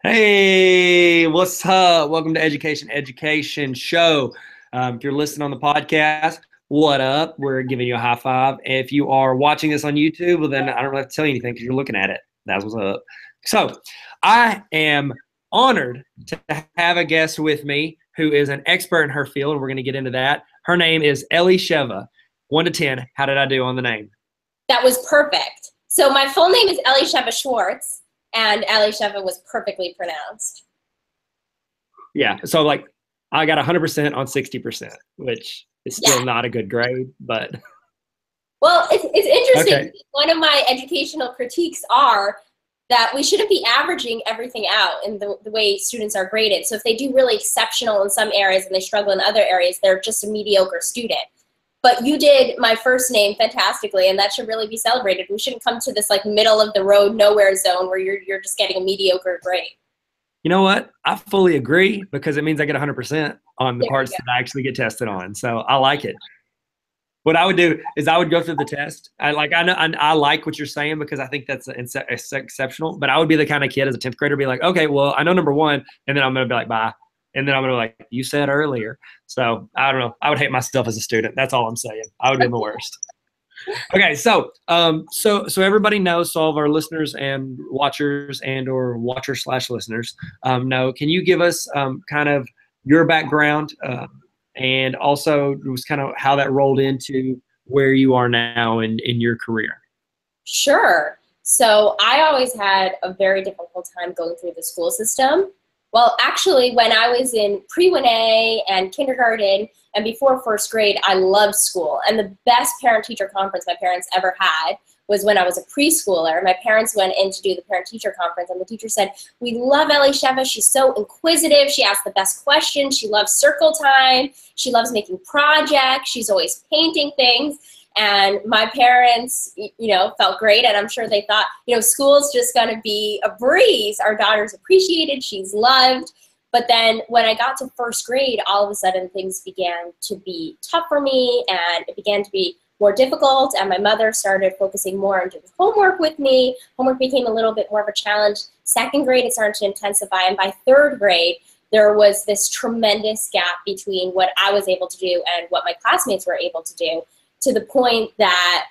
Hey, what's up? Welcome to Education Show. If you're listening on the podcast, what up? We're giving you a high five. If you are watching this on YouTube, well, then I don't have to tell you anything because you're looking at it. That's what's up. So, I am honored to have a guest with me who is an expert in her field, and we're going to get into that. Her name is Elishiva. 1 to 10. How did I do on the name? That was perfect. So my full name is Elishivas Schwartz, and Elishiva was perfectly pronounced. Yeah. So like I got 100% on 60%, which is still not a good grade, but. Well, it's interesting. Okay. One of my educational critiques are that we shouldn't be averaging everything out in the way students are graded. So if they do really exceptional in some areas and they struggle in other areas, they're just a mediocre student. But you did my first name fantastically, and that should really be celebrated. We shouldn't come to this like middle of the road nowhere zone where you're just getting a mediocre grade. You know what? I fully agree because it means I get 100% on the parts that I actually get tested on. So I like it. What I would do is I would go through the test. I like what you're saying because I think that's exceptional. But I would be the kind of kid as a 10th grader be like, okay, well, I know number one, and then I'm gonna be like, bye. And then I'm gonna be like, you said earlier. So I don't know. I would hate myself as a student. That's all I'm saying. I would be the worst. Okay, so everybody knows, so all of our listeners and watchers or watcher/listeners know. Can you give us kind of your background and also was kind of how that rolled into where you are now in your career? Sure. So I always had a very difficult time going through the school system. Well, actually, when I was in pre-1A and kindergarten and before first grade, I loved school. And the best parent-teacher conference my parents ever had was when I was a preschooler. My parents went in to do the parent-teacher conference, and the teacher said, we love Elishiva. She's so inquisitive. She asks the best questions. She loves circle time. She loves making projects. She's always painting things. And my parents, felt great, and I'm sure they thought, school's just going to be a breeze. Our daughter's appreciated, she's loved. But then when I got to first grade, all of a sudden things began to be tough for me, and it began to be more difficult, and my mother started focusing more on doing homework with me. Homework became a little bit more of a challenge. Second grade, it started to intensify, and by third grade, there was this tremendous gap between what I was able to do and what my classmates were able to do. To the point that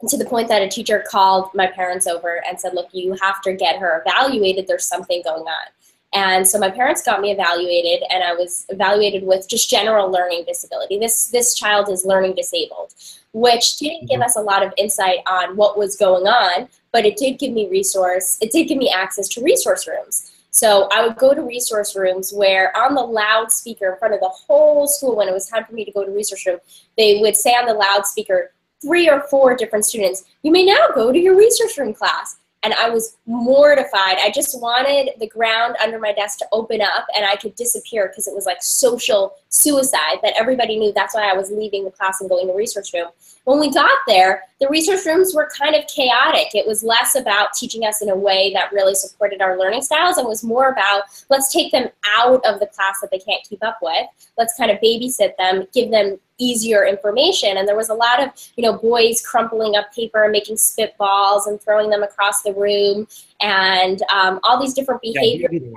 a teacher called my parents over and said, look, you have to get her evaluated. There's something going on. And so my parents got me evaluated, and I was evaluated with just general learning disability. This child is learning disabled, which didn't give us a lot of insight on what was going on, but it did give me access to resource rooms. So I would go to resource rooms where on the loudspeaker in front of the whole school, when it was time for me to go to resource room, they would say on the loudspeaker, 3 or 4 different students, you may now go to your resource room class. And I was mortified. I just wanted the ground under my desk to open up and I could disappear because it was like social suicide that everybody knew. That's why I was leaving the class and going to resource room. When we got there, the resource rooms were kind of chaotic. It was less about teaching us in a way that really supported our learning styles and was more about let's take them out of the class that they can't keep up with. Let's kind of babysit them, give them easier information. And there was a lot of, boys crumpling up paper and making spitballs and throwing them across the room and all these different behaviors. Yeah,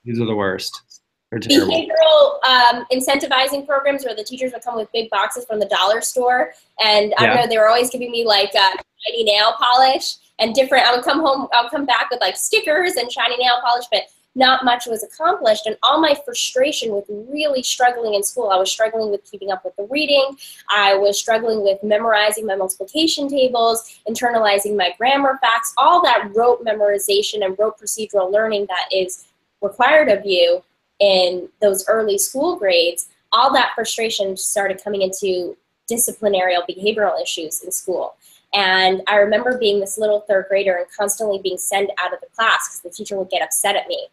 these are the worst. They're terrible. Behavioral incentivizing programs where the teachers would come with big boxes from the dollar store. And I don't know, they were always giving me like shiny nail polish and different, I would come back with like stickers and shiny nail polish, but not much was accomplished. And all my frustration with really struggling in school, I was struggling with keeping up with the reading. I was struggling with memorizing my multiplication tables, internalizing my grammar facts, all that rote memorization and rote procedural learning that is required of you in those early school grades. All that frustration started coming into disciplinary behavioral issues in school. And I remember being this little third grader and constantly being sent out of the class because the teacher would get upset at me.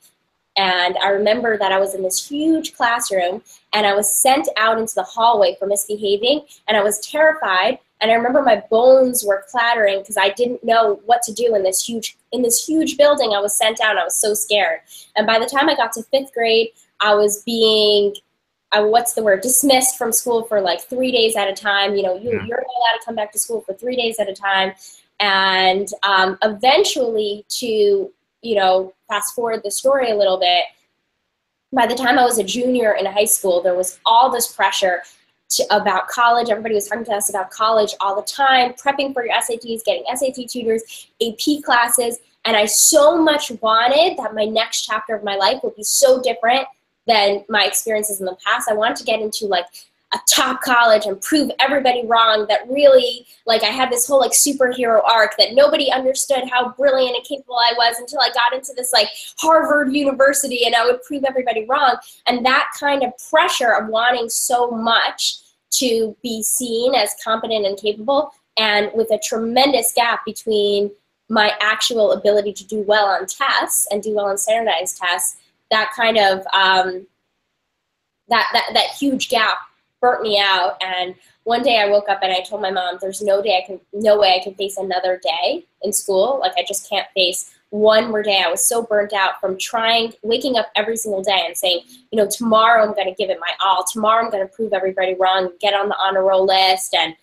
And I remember that I was in this huge classroom and I was sent out into the hallway for misbehaving, and I was terrified. And I remember my bones were clattering because I didn't know what to do in this huge building. I was sent out and I was so scared. And by the time I got to 5th grade, I was being dismissed from school for like 3 days at a time. You're not allowed to come back to school for 3 days at a time. And eventually to you know, fast forward the story a little bit, by the time I was a junior in high school, there was all this pressure about college. Everybody was talking to us about college all the time, prepping for your SATs, getting SAT tutors, AP classes, and I so much wanted that my next chapter of my life would be so different than my experiences in the past. I wanted to get into like a top college and prove everybody wrong, that really, like, I had this whole like superhero arc that nobody understood how brilliant and capable I was until I got into this like Harvard University, and I would prove everybody wrong. And that kind of pressure of wanting so much to be seen as competent and capable, and with a tremendous gap between my actual ability to do well on tests and do well on standardized tests, that kind of that huge gap burnt me out. And one day I woke up and I told my mom, there's no way I can face another day in school. Like, I just can't face one more day. I was so burnt out from waking up every single day and saying, you know, tomorrow I'm going to give it my all. Tomorrow I'm going to prove everybody wrong, get on the honor roll list. And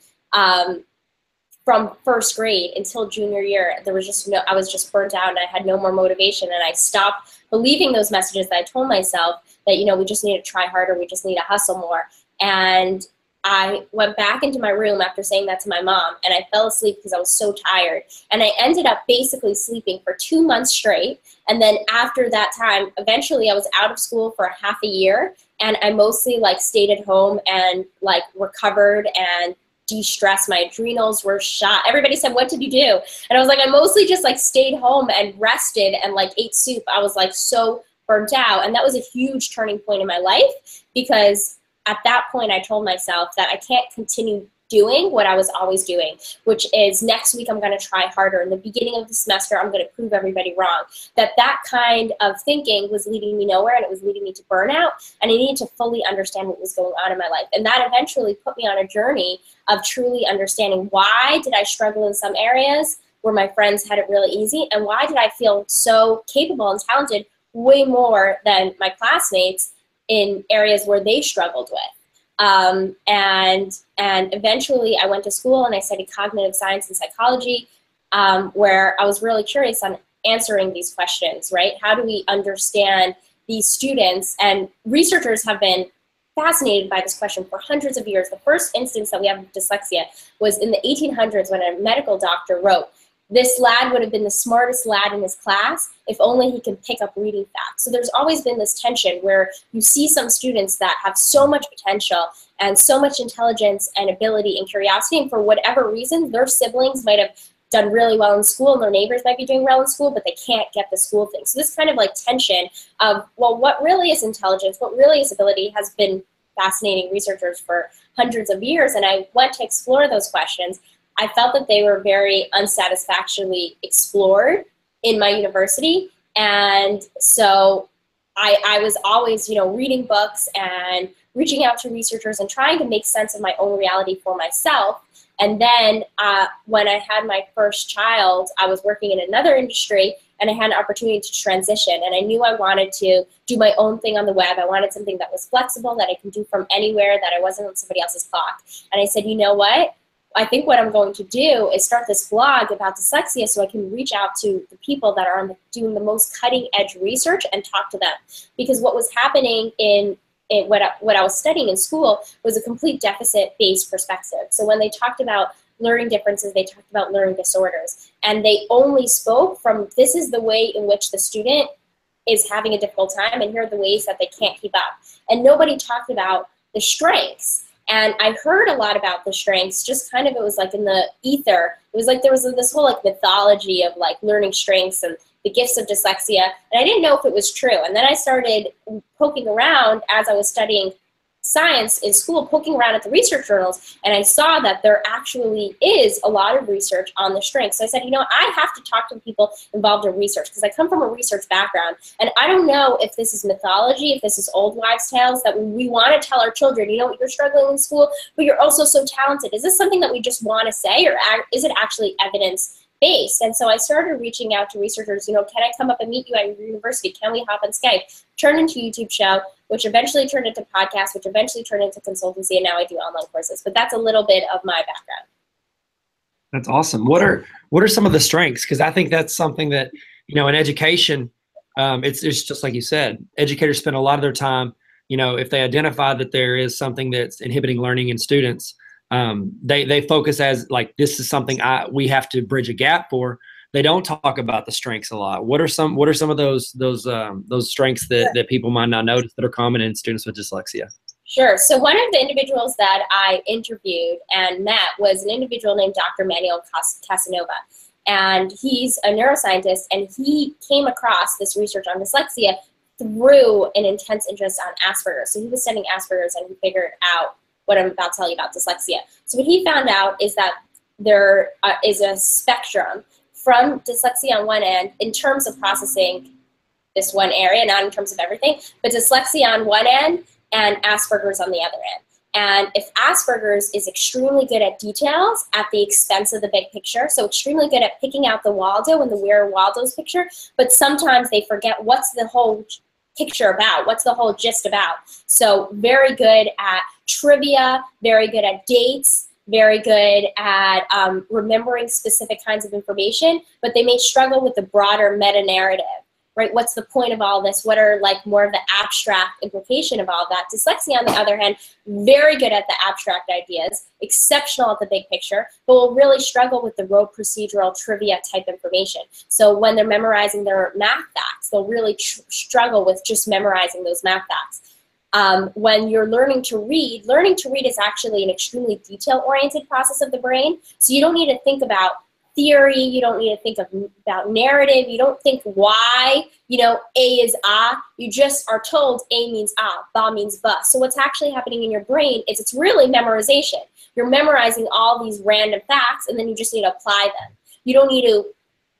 from first grade until junior year, there was just I was just burnt out, and I had no more motivation. And I stopped believing those messages that I told myself that, you know, we just need to try harder. We just need to hustle more. And I went back into my room after saying that to my mom, and I fell asleep because I was so tired. And I ended up basically sleeping for 2 months straight. And then after that time, eventually I was out of school for half a year, and I mostly like stayed at home and like recovered and de-stressed. My adrenals were shot. Everybody said, what did you do? And I was like, I mostly just like stayed home and rested and like ate soup. I was like so burnt out. And that was a huge turning point in my life, because at that point I told myself that I can't continue doing what I was always doing, which is next week I'm going to try harder. In the beginning of the semester, I'm going to prove everybody wrong. That kind of thinking was leading me nowhere, and it was leading me to burnout, and I needed to fully understand what was going on in my life. And that eventually put me on a journey of truly understanding, why did I struggle in some areas where my friends had it really easy, and why did I feel so capable and talented way more than my classmates in areas where they struggled with. And eventually I went to school and I studied cognitive science and psychology, where I was really curious on answering these questions, right? How do we understand these students? And researchers have been fascinated by this question for hundreds of years. The first instance that we have of dyslexia was in the 1800s, when a medical doctor wrote, this lad would have been the smartest lad in his class if only he could pick up reading facts. So there's always been this tension where you see some students that have so much potential and so much intelligence and ability and curiosity, and for whatever reason, their siblings might have done really well in school and their neighbors might be doing well in school, but they can't get the school thing. So this kind of like tension of, well, what really is intelligence, what really is ability, has been fascinating researchers for hundreds of years. And I went to explore those questions. I felt that they were very unsatisfactorily explored in my university. And so I was always, you know, reading books and reaching out to researchers and trying to make sense of my own reality for myself. And then when I had my first child, I was working in another industry, and I had an opportunity to transition. And I knew I wanted to do my own thing on the web. I wanted something that was flexible, that I can do from anywhere, that I wasn't on somebody else's clock. And I said, you know what? I think what I'm going to do is start this blog about dyslexia so I can reach out to the people that are doing the most cutting edge research and talk to them. Because what was happening in what I was studying in school was a complete deficit-based perspective. So when they talked about learning differences, they talked about learning disorders. And they only spoke from, this is the way in which the student is having a difficult time, and here are the ways that they can't keep up. And nobody talked about the strengths. And I heard a lot about the strengths, just kind of, it was like in the ether. It was like there was this whole like mythology of like learning strengths and the gifts of dyslexia, and I didn't know if it was true. And then I started poking around as I was studying science in school, poking around at the research journals, and I saw that there actually is a lot of research on the strengths. So I said, you know, I have to talk to the people involved in research, because I come from a research background, and I don't know if this is mythology, if this is old wives' tales that we want to tell our children, you know, you're struggling in school, but you're also so talented. Is this something that we just want to say, or is it actually evidence-based? And so I started reaching out to researchers, you know, can I come up and meet you at your university? Can we hop on Skype? Turned into a YouTube show, which eventually turned into podcasts, which eventually turned into consultancy, and now I do online courses. But that's a little bit of my background. That's awesome. What are some of the strengths? Because I think that's something that, you know, in education, it's just like you said, educators spend a lot of their time, you know, if they identify that there is something that's inhibiting learning in students, they focus as like, this is something we have to bridge a gap for. They don't talk about the strengths a lot. What are some of those strengths that people might not notice that are common in students with dyslexia? Sure. So one of the individuals that I interviewed and met was an individual named Dr. Manuel Casanova. And he's a neuroscientist, and he came across this research on dyslexia through an intense interest on Asperger's. So he was studying Asperger's, and he figured out what I'm about to tell you about dyslexia. So what he found out is that there is a spectrum from dyslexia on one end in terms of processing this one area, not in terms of everything, but dyslexia on one end and Asperger's on the other end. And if Asperger's is extremely good at details at the expense of the big picture, so extremely good at picking out the Waldo and the Where Waldo's picture, but sometimes they forget what's the whole picture about, what's the whole gist about. So very good at trivia, very good at dates, very good at remembering specific kinds of information, but they may struggle with the broader meta-narrative. Right? What's the point of all this? What are like more of the abstract implication of all that? Dyslexia, on the other hand, very good at the abstract ideas, exceptional at the big picture, but will really struggle with the rote procedural trivia type information. So when they're memorizing their math facts, they'll really struggle with just memorizing those math facts. When you're learning to read is actually an extremely detail-oriented process of the brain. So you don't need to think about theory, you don't need to think about narrative, you don't think why, you know, A is ah, you just are told A means ah, ba means ba. So what's actually happening in your brain is it's really memorization. You're memorizing all these random facts, and then you just need to apply them. You don't need to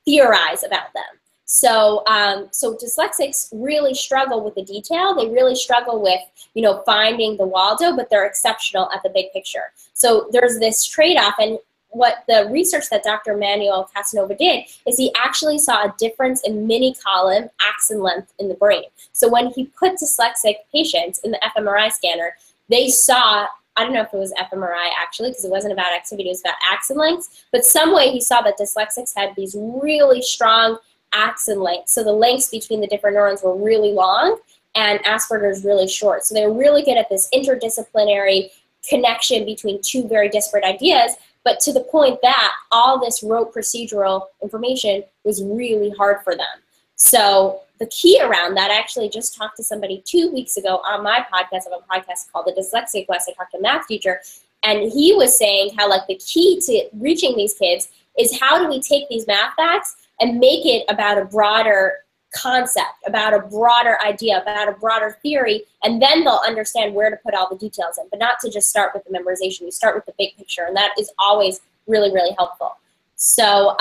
theorize about them. So, so dyslexics really struggle with the detail. They really struggle with, you know, finding the Waldo, but they're exceptional at the big picture. So there's this trade-off, and what the research that Dr. Manuel Casanova did is he actually saw a difference in mini-column axon length in the brain. So when he put dyslexic patients in the fMRI scanner, they saw, I don't know if it was fMRI actually, because it wasn't about activity, it was about axon lengths, but some way he saw that dyslexics had these really strong axon lengths. So the lengths between the different neurons were really long, and Asperger's really short. So they were really good at this interdisciplinary connection between two very disparate ideas, but to the point that all this rote procedural information was really hard for them. So the key around that, I actually just talked to somebody 2 weeks ago on my podcast. I have a podcast called The Dyslexia Quest. I talked to a math teacher, and he was saying how like the key to reaching these kids is how do we take these math facts and make it about a broader concept, about a broader idea, about a broader theory, and then they'll understand where to put all the details in, but not to just start with the memorization. You start with the big picture, and that is always really, really helpful. So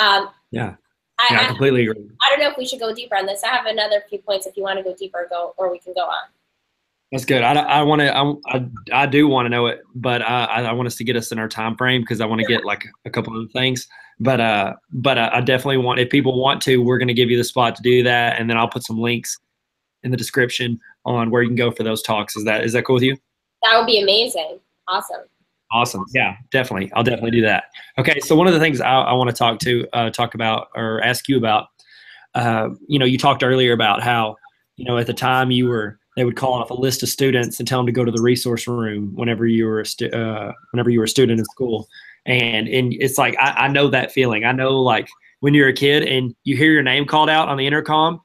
yeah, I completely agree. I don't know if we should go deeper on this. I have another few points if you want to go deeper, or we can go on. That's good. I do want to know it, but I want us to get us in our time frame because I want to get like a couple of things. But I definitely want, if people want to, we're going to give you the spot to do that, and then I'll put some links in the description on where you can go for those talks. Is that cool with you? That would be amazing. Awesome. Awesome. Yeah, definitely. I'll definitely do that. Okay. So one of the things I want to talk about or ask you about, you know, you talked earlier about how, you know, at the time they would call off a list of students and tell them to go to the resource room whenever you were a student in school. And it's like, I know that feeling. I know like when you're a kid and you hear your name called out on the intercom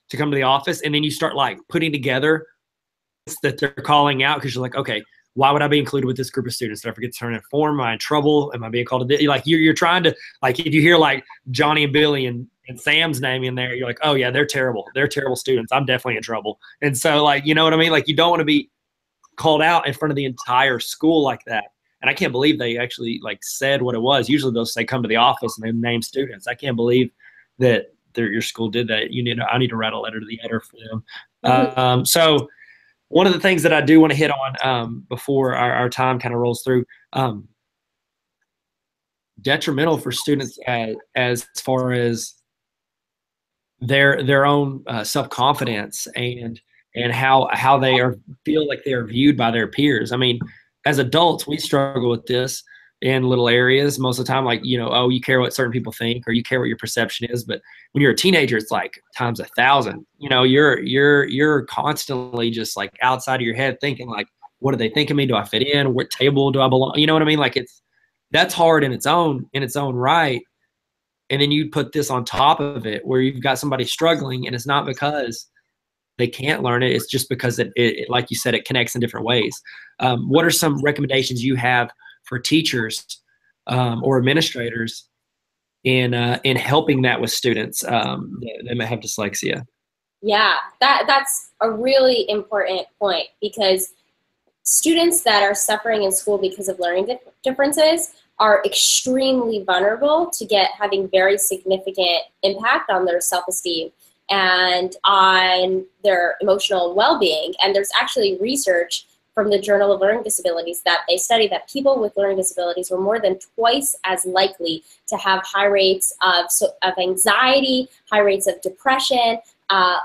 to come to the office, and then you start like putting together that they're calling out because you're like, okay, why would I be included with this group of students? Did I forget to turn in a form? Am I in trouble? Am I being called to like you're trying to, like, if you hear like Johnny and Billy and Sam's name in there, you're like, oh yeah, they're terrible. They're terrible students. I'm definitely in trouble. And so like, you know what I mean? Like you don't want to be called out in front of the entire school like that. And I can't believe they actually like said what it was. Usually they'll say come to the office and then name students. I can't believe that your school did that. I need to write a letter to the editor for them. So one of the things that I do want to hit on before our time kind of rolls through, detrimental for students as far as their own self-confidence and how they feel like they are viewed by their peers. I mean, as adults, we struggle with this. in little areas most of the time, like, you know, oh, you care what certain people think, or you care what your perception is. But when you're a teenager, it's like times 1,000. You know, you're constantly just like outside of your head thinking like, what do they think of me? Do I fit in? What table do I belong? You know what I mean? Like that's hard in its own right. And then you put this on top of it where you've got somebody struggling, and it's not because they can't learn it. It's just because it like you said, it connects in different ways. What are some recommendations you have for teachers or administrators in helping that with students that may have dyslexia? Yeah, that's a really important point, because students that are suffering in school because of learning differences are extremely vulnerable to having very significant impact on their self-esteem and on their emotional well-being. And there's actually research from the Journal of Learning Disabilities that they study that people with learning disabilities were more than twice as likely to have high rates of anxiety, high rates of depression,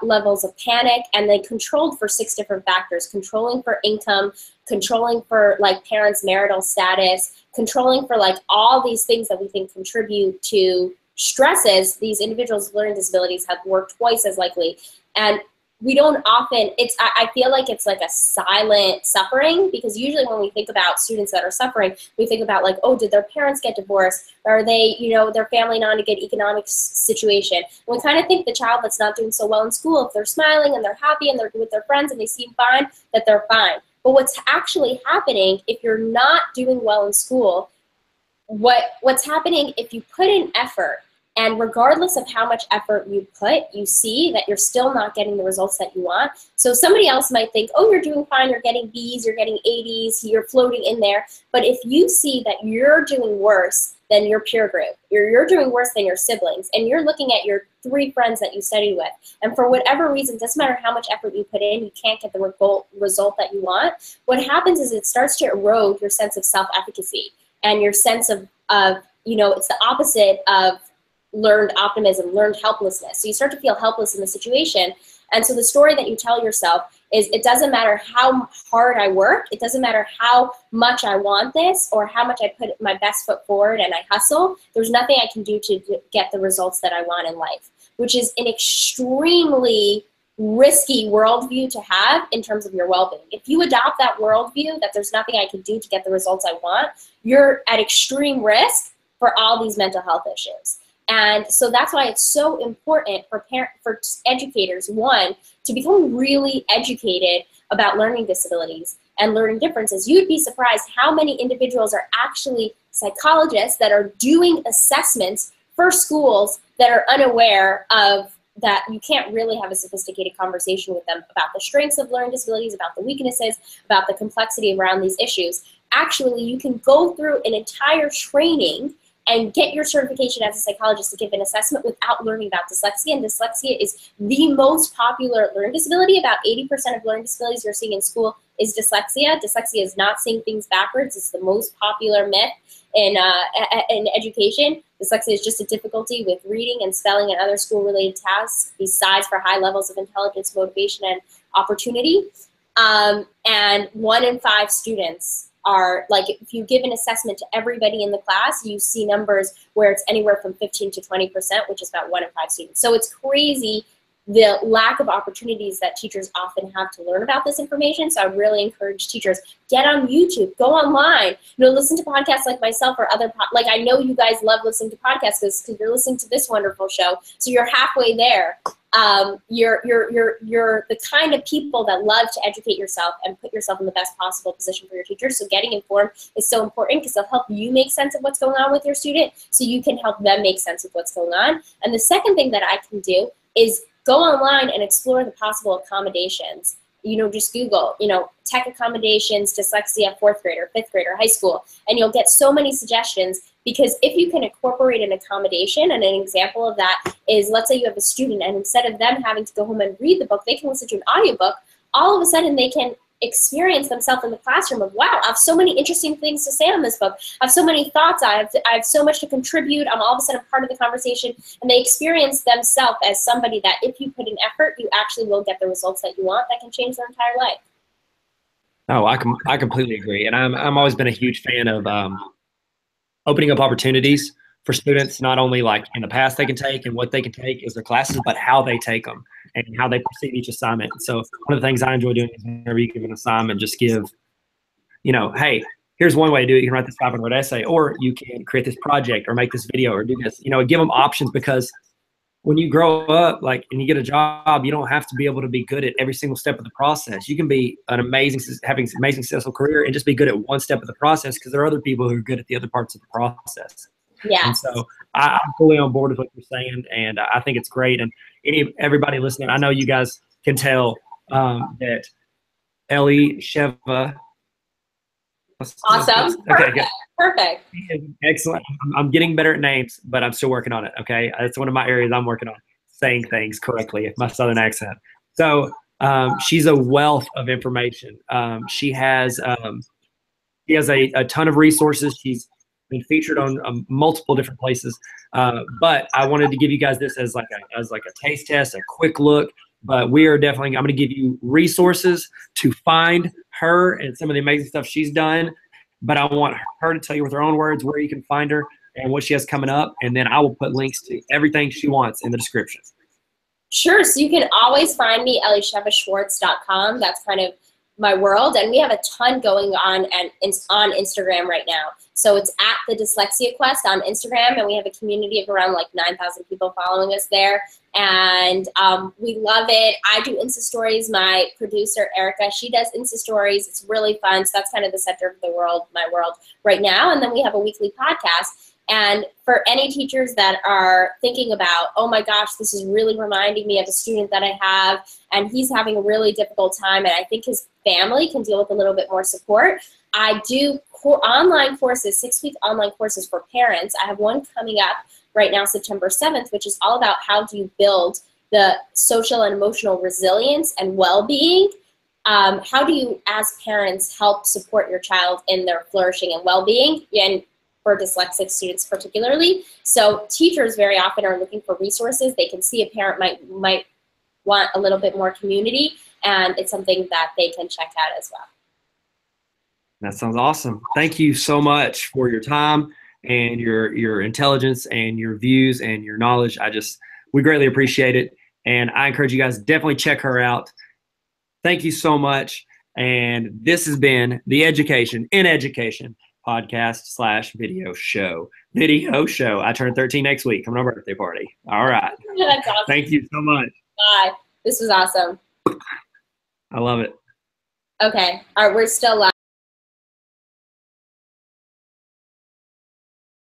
levels of panic, and they controlled for 6 different factors: controlling for income, controlling for like parents' marital status, controlling for like all these things that we think contribute to stresses. These individuals with learning disabilities were twice as likely. And we don't often, I feel like it's like a silent suffering, because usually when we think about students that are suffering, we think about like, oh, did their parents get divorced? Are they, you know, their family not in a good economic situation? And we kind of think the child that's not doing so well in school, if they're smiling and they're happy and they're with their friends and they seem fine, that they're fine. But what's actually happening if you're not doing well in school, what's happening if you put in effort, and regardless of how much effort you put, you see that you're still not getting the results that you want. So somebody else might think, oh, you're doing fine, you're getting B's, you're getting 80s, you're floating in there. But if you see that you're doing worse than your peer group, you're doing worse than your siblings, and you're looking at your 3 friends that you studied with, and for whatever reason, doesn't matter how much effort you put in, you can't get the result that you want, what happens is it starts to erode your sense of self-efficacy and your sense of you know, it's the opposite of learned optimism, learned helplessness. So you start to feel helpless in the situation. And so the story that you tell yourself is, it doesn't matter how hard I work, it doesn't matter how much I want this or how much I put my best foot forward and I hustle, there's nothing I can do to get the results that I want in life, which is an extremely risky worldview to have in terms of your well-being. If you adopt that worldview that there's nothing I can do to get the results I want, you're at extreme risk for all these mental health issues. And so that's why it's so important for educators, one, to become really educated about learning disabilities and learning differences. You'd be surprised how many individuals are actually psychologists that are doing assessments for schools that are unaware of that. You can't really have a sophisticated conversation with them about the strengths of learning disabilities, about the weaknesses, about the complexity around these issues. Actually, you can go through an entire training and get your certification as a psychologist to give an assessment without learning about dyslexia. And dyslexia is the most popular learning disability. About 80% of learning disabilities you're seeing in school is dyslexia. Dyslexia is not seeing things backwards. It's the most popular myth in education. Dyslexia is just a difficulty with reading and spelling and other school-related tasks, besides for high levels of intelligence, motivation, and opportunity. And 1 in 5 students are, like, if you give an assessment to everybody in the class, you see numbers where it's anywhere from 15 to 20%, which is about 1 in 5 students. So it's crazy the lack of opportunities that teachers often have to learn about this information. So I really encourage teachers, get on YouTube, go online, you know, listen to podcasts like myself or other, like I know you guys love listening to podcasts because you're listening to this wonderful show. So you're halfway there. You're the kind of people that love to educate yourself and put yourself in the best possible position for your teachers. So getting informed is so important because they'll help you make sense of what's going on with your student so you can help them make sense of what's going on. And the second thing that I can do is go online and explore the possible accommodations. You know, just Google, you know, tech accommodations, dyslexia, 4th grader, 5th grader, high school, and you'll get so many suggestions. Because if you can incorporate an accommodation, and an example of that is, let's say you have a student and instead of them having to go home and read the book, they can listen to an audiobook, all of a sudden they can experience themselves in the classroom of, wow, I have so many interesting things to say on this book. I have so many thoughts. I have so much to contribute. I'm all of a sudden part of the conversation. And they experience themselves as somebody that if you put in effort, you actually will get the results that you want that can change their entire life. No, I completely agree. And I'm always been a huge fan of opening up opportunities for students, not only like in the past they can take and what they can take as their classes, but how they take them and how they perceive each assignment. So one of the things I enjoy doing is whenever you give an assignment, just give, you know, hey, here's one way to do it. You can write this 500-word essay, or you can create this project or make this video or do this, you know, give them options, because when you grow up, like, and you get a job, you don't have to be able to be good at every single step of the process. You can be having an amazing successful career and just be good at one step of the process, because there are other people who are good at the other parts of the process. Yeah. And so I'm fully on board with what you're saying, and I think it's great. And everybody listening, I know you guys can tell that Elishiva. Awesome. Okay, good. Perfect. Excellent. I'm getting better at names, but I'm still working on it. Okay, that's one of my areas I'm working on, saying things correctly, my Southern accent. So she's a wealth of information. She has a ton of resources. She's been featured on multiple different places. But I wanted to give you guys this as like a taste test, a quick look. But we are definitely, I'm going to give you resources to find her and some of the amazing stuff she's done. But I want her to tell you with her own words where you can find her and what she has coming up. And then I will put links to everything she wants in the description. Sure. So you can always find me, elishivasschwartz.com. That's kind of my world. And we have a ton going on on Instagram right now. So it's at the Dyslexia Quest on Instagram, and we have a community of around like 9,000 people following us there. And we love it. I do Insta stories. My producer, Erica, she does Insta stories. It's really fun. So that's kind of the center of the world, my world right now. And then we have a weekly podcast. And for any teachers that are thinking about, oh my gosh, this is really reminding me of a student that I have, and he's having a really difficult time, and I think his family can deal with a little bit more support, I do online courses, 6-week online courses for parents. I have one coming up right now, September 7th, which is all about how do you build the social and emotional resilience and well-being. How do you, as parents, help support your child in their flourishing and well-being, and for dyslexic students particularly. So teachers very often are looking for resources. They can see a parent might want a little bit more community, and it's something that they can check out as well. That sounds awesome. Thank you so much for your time and your intelligence and your views and your knowledge. We greatly appreciate it. And I encourage you guys to definitely check her out. Thank you so much. And this has been the Education in Education podcast / video show. I turn 13 next week. Coming to my birthday party. All right. That's awesome. Thank you so much. Bye. This was awesome. I love it. Okay. All right. We're still live.